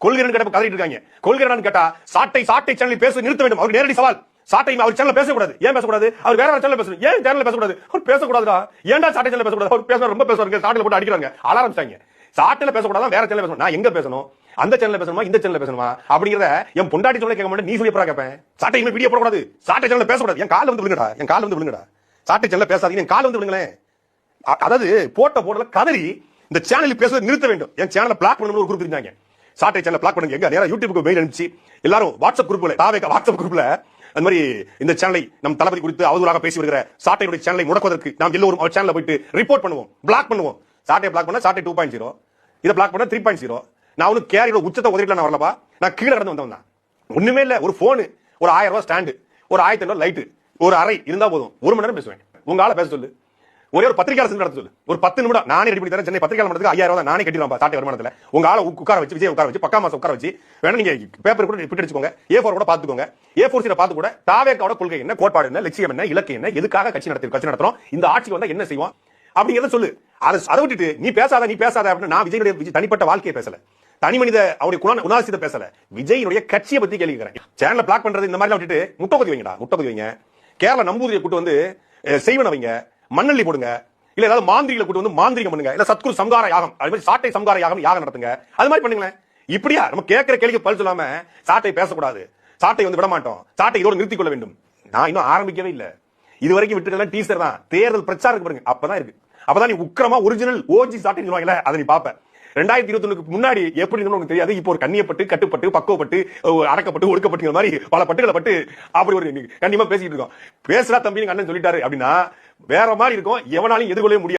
கொள்கிறேன்னு கேட்ட கதறிட்டு இருக்காங்க. கொள்கிறேன்னு கேட்டா சாட்டை சேனலில் பேச நிறுத்த வேண்டும். அவர் நேரடி சவால். சாட்டை அவர் சேனல்ல பேசக்கூடாது. ஏன் பேசக்கூடாது? அவர் வேற சேனல்ல பேசணும். ஏன் சேனல்ல பேசக்கூடாது? அவர் பேசக்கூடாதுடா. ஏன்டா சாட்டை சேனல்ல பேசக்கூடாது? அவர் பேசுற ரொம்ப பேசுறாங்க. சாட்டையில போட்டு அடிக்கிறாங்க. ஆரம்பிச்சாங்க. சாட்டையில பேசக்கூடாது, வேற சேனல்ல பேசணும். நான் எங்க பேசணும்? அந்த சேனல்ல பேசணுமா, இந்த சேனல்ல பேசணுமா அப்படிங்கறத என் பொண்டாட்டி சொல்ல கேட்க மாட்டேன். நீ சொல்லி எப்பறா கேட்பேன்? சாட்டை இனிமே வீடியோ போடக்கூடாது, சாட்டை சேனல்ல பேசக்கூடாது. என் கால வந்து விழுங்கடா, என் கால வந்து விழுங்கடா. சாட்டை சேனல்ல பேசாதீங்க, என் கால வந்து விழுங்களேன். அதாவது போடல கதறி இந்த சேனலில் பேசுவதை நிறுத்த வேண்டும். என் சேனலை பிளாக் பண்ணணும்னு ஒரு குரூப் இருந்தாங்க. சாட்டை சேனலை பிளாக் பண்ணுங்க. எங்க நேரா யூடியூப்க்கு மெயில் அனுப்பிச்சு எல்லாரும் வாட்ஸ்அப் குரூப்ல வாட்ஸ்அப் குரூப்ல அந்த மாதிரி இந்த சேனலை நம் தளபதி குறித்து அவதூறாக பேசி வருகிற சாட்டையுடைய சேனலை முடக்குவதற்கு நாம் எல்லோரும் அவர் சேனல்ல போயிட்டு ரிப்போர்ட் பண்ணுவோம், பிளாக் பண்ணுவோம். சாட்டையை பிளாக் பண்ணா சாட்டை 2.0, இதை பிளாக் பண்ணா 3.0. நான் ஒன்னும் கேரியோட உச்சத்தை உதவிட்டு நான் வரலப்பா. நான் கீழே கடந்து வந்தவன் தான். ஒண்ணுமே இல்ல, ஒரு போனு, ஒரு 1000 ரூபாய் ஸ்டாண்டு, ஒரு 1500 லைட், ஒரு அறை இருந்தா போதும். 1 மணி நேரம் பேசுவேன். உங்க ஆள பேச சொல்லு. ஒரே ஒரு பத்திரிகையாளர் நடத்த சொல்லு. ஒரு 10 நிமிடம் நானே ரெடி பண்ணி தரேன். சென்னை பத்திரிகையாளர் நடத்துக்கு 5000 ரூபாய் நானே கட்டிடுவான். சாட்டை வருமானத்துல உங்க ஆள உட்கார வச்சு, விஜய் உட்கார வச்சு, பக்கா மாசம் உட்கார வச்சு, வேணா நீங்க பேப்பர் கூட பிரிண்ட் அடிச்சுக்கோங்க, A4 கூட பாத்துக்கோங்க. A4 சீல பாத்து கூட தாவேக்காவோட கொள்கை என்ன, கோட்பாடு என்ன, லட்சியம் என்ன, இலக்கு என்ன, எதுக்காக கட்சி நடத்துறோம், இந்த ஆட்சிக்கு வந்தா என்ன செய்வோம் அப்படிங்கறத சொல்லு. அதை விட்டுட்டு நீ பேசாத அப்படின்னு நான் விஜய் தனிப்பட்ட வாழ்க்கையை பேசல, தனி மனித அவருடைய குணாதிசயத்தை பேசல, விஜயினுடைய கட்சியை பத்தி கேள்வி கேட்கிறேன். சேனலை பிளாக் பண்றது இந்த மாதிரி விட்டுட்டு முட்டை கொதி வைங்கடா, முட்டை கொதி வைங்க. கேரளா நம்பூதிரியை கூட்டு வந்து செய்வன வைங்க, மண்ணள்ளி போடுங்க, இல்ல ஏதாவது மாந்திரிகளை கூட்டு வந்து மாந்திரிகம் பண்ணுங்க, இல்ல சத்குரு சம்கார யாகம், அது மாதிரி சாட்டை சம்கார யாகம் நடத்துங்க. அது மாதிரி பண்ணுங்களேன். இப்படியா நம்ம கேட்கிற கேள்விக்கு பதில் சொல்லாம சாட்டை பேசக்கூடாது, சாட்டை வந்து விட மாட்டோம், சாட்டை இதோடு நிறுத்திக் கொள்ள வேண்டும். நான் இன்னும் ஆரம்பிக்கவே இல்லை. இது வரைக்கும் விட்டுக்கலாம் டீசர் தான். தேர்தல் பிரச்சாரம் பாருங்க, அப்பதான் இருக்கு. அப்பதான் நீ உக்கிரமா ஒரிஜினல் ஓஜி சாட்டை சொல்லுவாங்கல்ல, அதை நீ பாப்ப. 2021 முன்னாடி எப்படி உனக்கு தெரியாது. இப்போ ஒரு கண்ணியப்பட்டு, கட்டுப்பட்டு, பக்குவப்பட்டு, அடக்கப்பட்டு, ஒடுக்கப்பட்டு மாதிரி பல பட்டுகளை பட்டு அப்படி ஒரு கண்ணியமா பேசிட்டு இருக்கோம். பேசுறா தம்பி அண்ணன் சொல்லிட்டாரு அப்படின்னா வேற மாதிரி இருக்கும். எவனாலையும் எதிர்கொள்ளவே முடியாது.